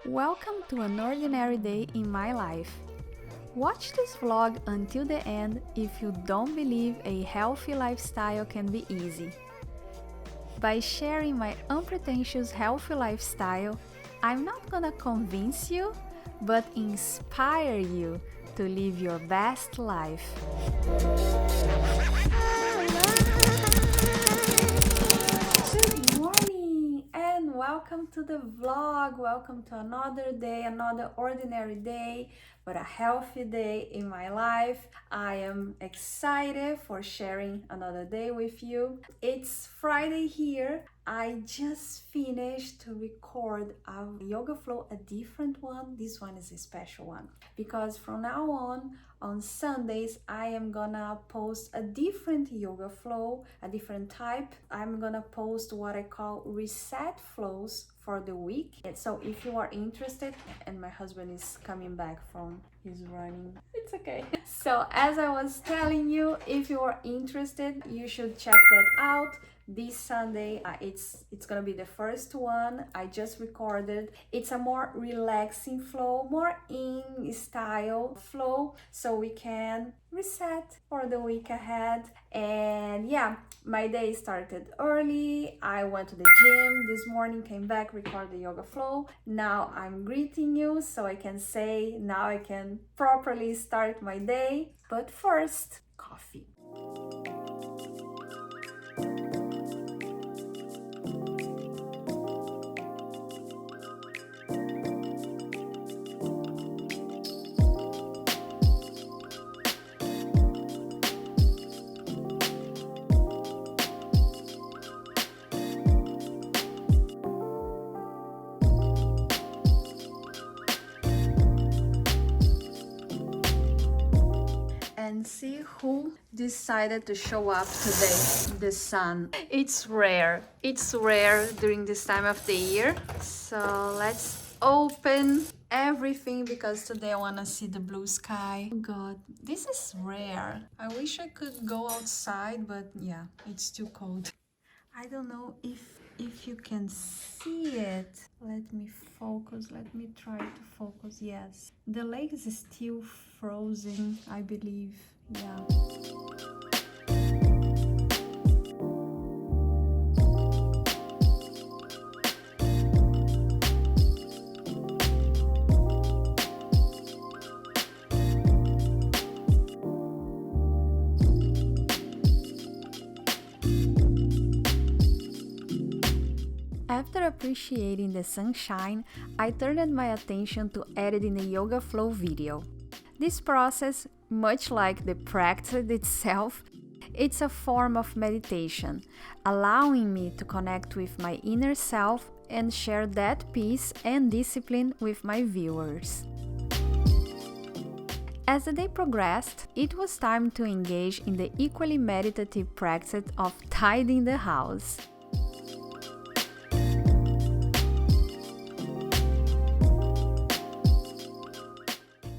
Welcome to an ordinary day in my life. Watch this vlog until the end if you don't believe a healthy lifestyle can be easy. By sharing my unpretentious healthy lifestyle, I'm not gonna convince you, but inspire you to live your best life. Good morning and welcome to the vlog. Welcome to another day, another ordinary day, but a healthy day in my life. I am excited for sharing another day with you. It's Friday here. I just finished to record a yoga flow, a different one. This one is a special one because from now on Sundays, I am gonna post a different yoga flow, a different type. I'm gonna post what I call reset flows for the week. And so if you are interested, and my husband is coming back from his running, it's okay. So as I was telling you, if you are interested, you should check that out. This Sunday, it's gonna be the first one I just recorded. It's a more relaxing flow, more in style flow, so we can reset for the week ahead. And yeah, my day started early. I went to the gym this morning, came back, recorded the yoga flow. Now I'm greeting you, so I can say now I can properly start my day. But first, coffee. And see who decided to show up today, the sun. It's rare during this time of the year. So let's open everything because today I want to see the blue sky. Oh God, this is rare. I wish I could go outside, but yeah, it's too cold. I don't know if you can see it. Let me focus. Let me try to focus. Yes. The lake is still frozen, I believe. Yeah. After appreciating the sunshine, I turned my attention to editing the yoga flow video. This process, much like the practice itself, it's a form of meditation, allowing me to connect with my inner self and share that peace and discipline with my viewers. As the day progressed, it was time to engage in the equally meditative practice of tidying the house.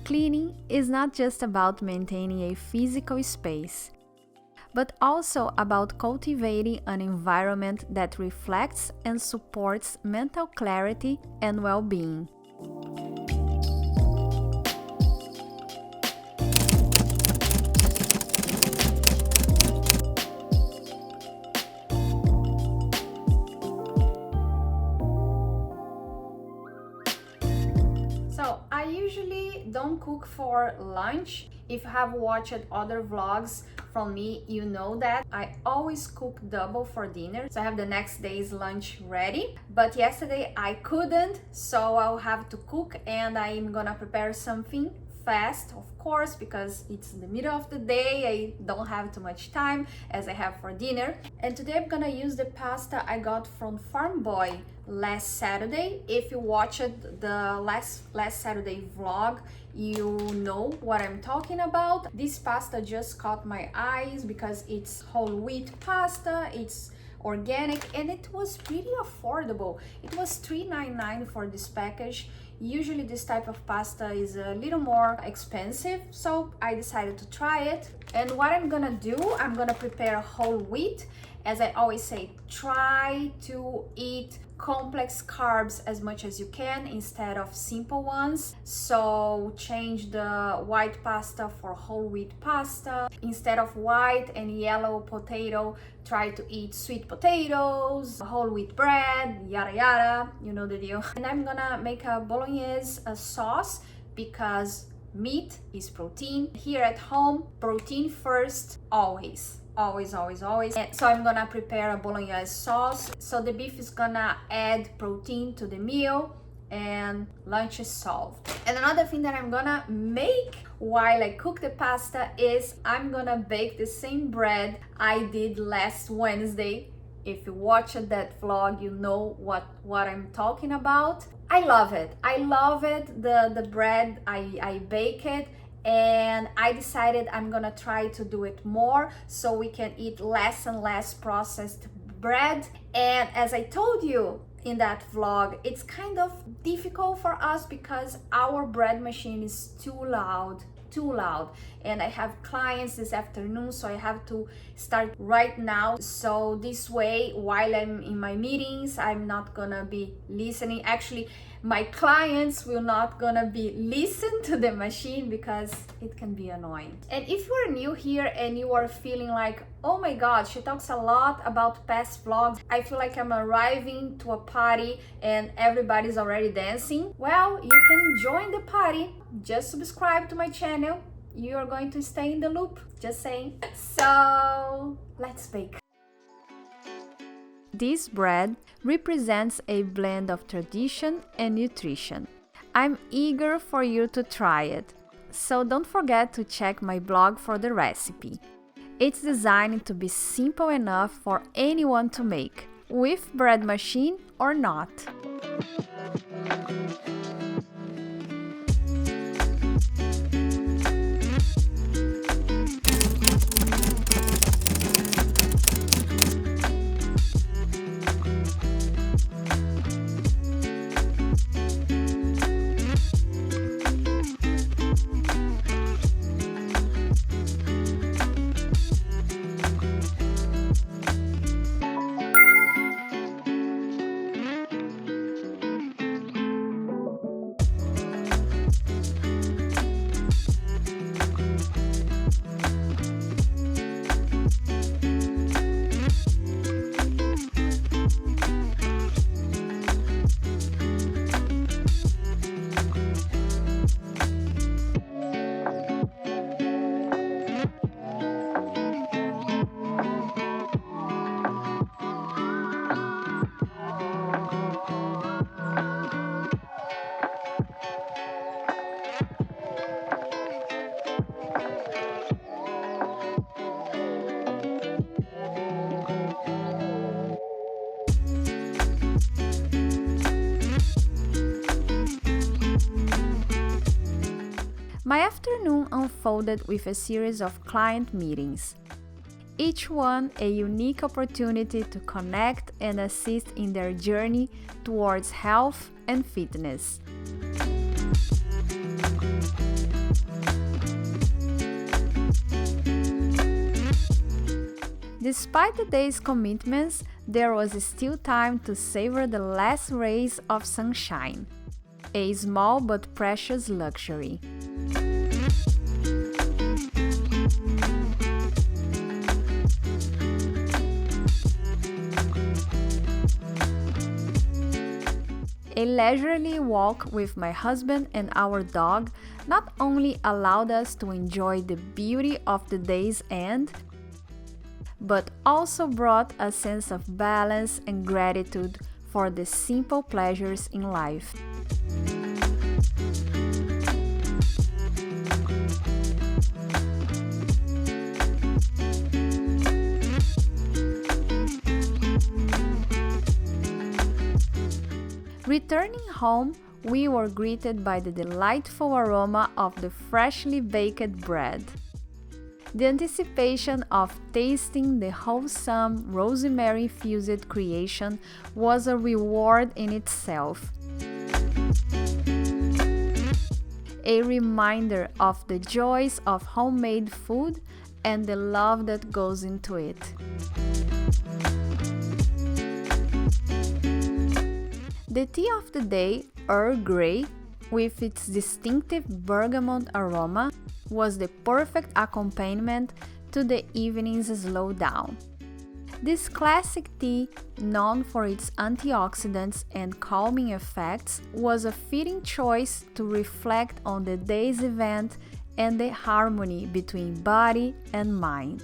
Cleaning is not just about maintaining a physical space, but also about cultivating an environment that reflects and supports mental clarity and well-being. So I usually don't cook for lunch. If you have watched other vlogs from me, you know that I always cook double for dinner. So I have the next day's lunch ready. But yesterday I couldn't, so I'll have to cook and I'm gonna prepare something fast, of course, because it's the middle of the day. I don't have too much time as I have for dinner. And today I'm gonna use the pasta I got from Farm Boy last Saturday. If you watched the last Saturday vlog, you know what I'm talking about. This pasta just caught my eyes because it's whole wheat pasta, it's organic, and it was pretty affordable. It was $3.99 for this package. Usually this type of pasta is a little more expensive, so I decided to try it. And what I'm gonna do, I'm gonna prepare whole wheat. As I always say, try to eat complex carbs as much as you can instead of simple ones. So change the white pasta for whole wheat pasta. Instead of white and yellow potato, try to eat sweet potatoes, whole wheat bread, yada yada, you know the deal. And I'm gonna make a bolognese sauce because meat is protein. Here at home, protein first, always. Always. And so I'm gonna prepare a bolognese sauce. So the beef is gonna add protein to the meal and lunch is solved. And another thing that I'm gonna make while I cook the pasta is I'm gonna bake the same bread I did last Wednesday. If you watched that vlog, you know what I'm talking about. I love it. The bread, I bake it, and I decided I'm gonna try to do it more so we can eat less and less processed bread. And as I told you in that vlog, it's kind of difficult for us because our bread machine is too loud, and I have clients this afternoon, so I have to start right now. So this way, while I'm in my meetings, I'm not gonna be listening. Actually, my clients will not gonna be listen to the machine because it can be annoying. And if you are new here and you are feeling like, oh my god, she talks a lot about past vlogs, I feel like I'm arriving to a party and everybody's already dancing, well, you can join the party. Just subscribe to my channel, you are going to stay in the loop, just saying. So let's bake. This bread represents a blend of tradition and nutrition. I'm eager for you to try it, so don't forget to check my blog for the recipe. It's designed to be simple enough for anyone to make, with bread machine or not. My afternoon unfolded with a series of client meetings, each one a unique opportunity to connect and assist in their journey towards health and fitness. Despite the day's commitments, there was still time to savor the last rays of sunshine, a small but precious luxury. A leisurely walk with my husband and our dog not only allowed us to enjoy the beauty of the day's end, but also brought a sense of balance and gratitude for the simple pleasures in life. Returning home, we were greeted by the delightful aroma of the freshly baked bread. The anticipation of tasting the wholesome, rosemary-infused creation was a reward in itself. A reminder of the joys of homemade food and the love that goes into it. The tea of the day, Earl Grey, with its distinctive bergamot aroma, was the perfect accompaniment to the evening's slowdown. This classic tea, known for its antioxidants and calming effects, was a fitting choice to reflect on the day's event and the harmony between body and mind.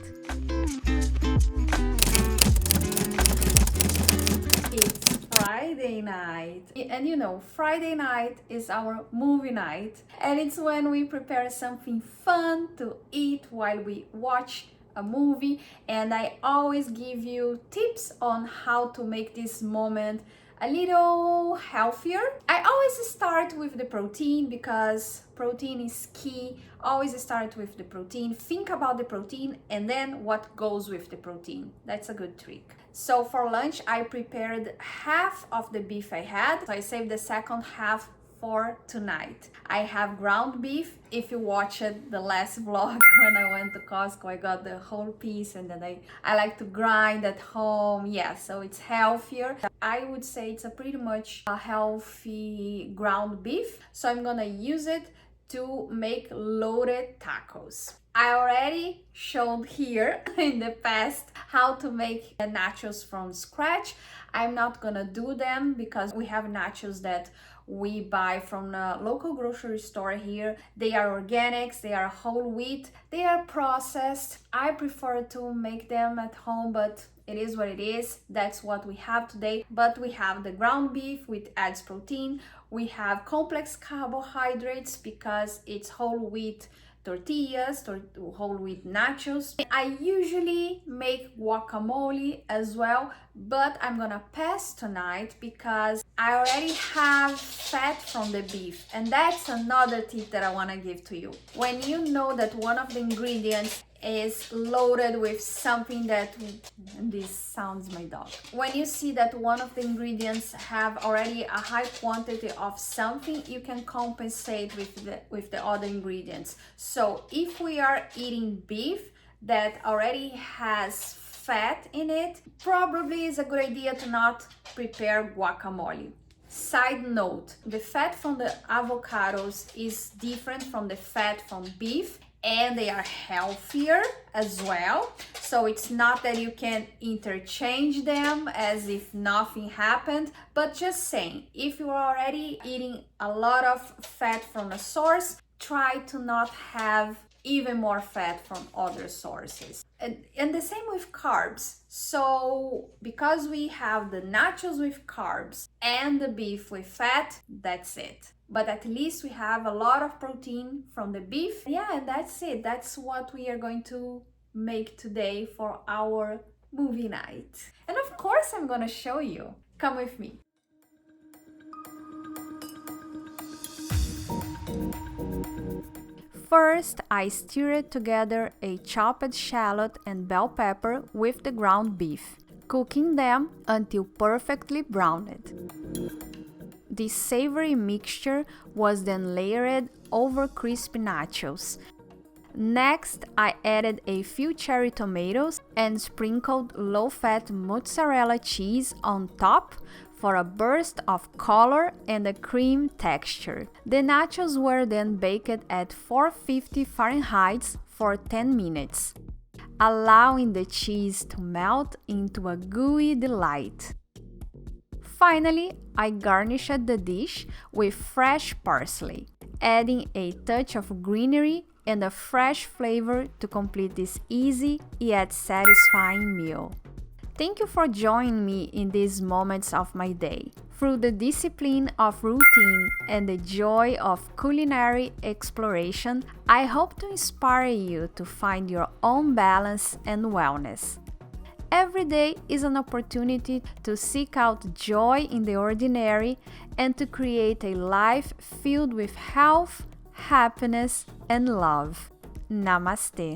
It's Friday night, and Friday night is our movie night, and it's when we prepare something fun to eat while we watch a movie, and I always give you tips on how to make this moment a little healthier. I always start with the protein because protein is key. Always start with the protein, think about the protein, and then what goes with the protein. That's a good trick. So for lunch, I prepared half of the beef I had, so I saved the second half for tonight. I have ground beef. If you watched the last vlog when I went to Costco, I got the whole piece, and then I like to grind at home. Yeah, so it's healthier. I would say it's a pretty much a healthy ground beef, so I'm gonna use it to make loaded tacos. I already showed here in the past how to make nachos from scratch. I'm not gonna do them because we have nachos that we buy from a local grocery store here. They are organics, they are whole wheat, they are processed. I prefer to make them at home, but it is what it is. That's what we have today. But we have the ground beef, which adds protein. We have complex carbohydrates because it's whole wheat tortillas, whole wheat nachos. I usually make guacamole as well, but I'm gonna pass tonight because I already have fat from the beef, and that's another tip that I wanna give to you. When you know that one of the ingredients is loaded with something that, and this sounds my dog, when you see that one of the ingredients have already a high quantity of something, you can compensate with the other ingredients. So if we are eating beef that already has fat in it, probably is a good idea to not prepare guacamole. Side note, the fat from the avocados is different from the fat from beef, and they are healthier as well. So it's not that you can interchange them as if nothing happened, but just saying, if you are already eating a lot of fat from a source, try to not have even more fat from other sources. And the same with carbs. So because we have the nachos with carbs and the beef with fat, that's it. But at least we have a lot of protein from the beef. Yeah, and that's it. That's what we are going to make today for our movie night. And of course, I'm gonna show you. Come with me. First, I stirred together a chopped shallot and bell pepper with the ground beef, cooking them until perfectly browned. This savory mixture was then layered over crispy nachos. Next, I added a few cherry tomatoes and sprinkled low-fat mozzarella cheese on top for a burst of color and a cream texture. The nachos were then baked at 450 Fahrenheit for 10 minutes, allowing the cheese to melt into a gooey delight. Finally, I garnished the dish with fresh parsley, adding a touch of greenery and a fresh flavor to complete this easy yet satisfying meal. Thank you for joining me in these moments of my day. Through the discipline of routine and the joy of culinary exploration, I hope to inspire you to find your own balance and wellness. Every day is an opportunity to seek out joy in the ordinary and to create a life filled with health, happiness, and love. Namaste.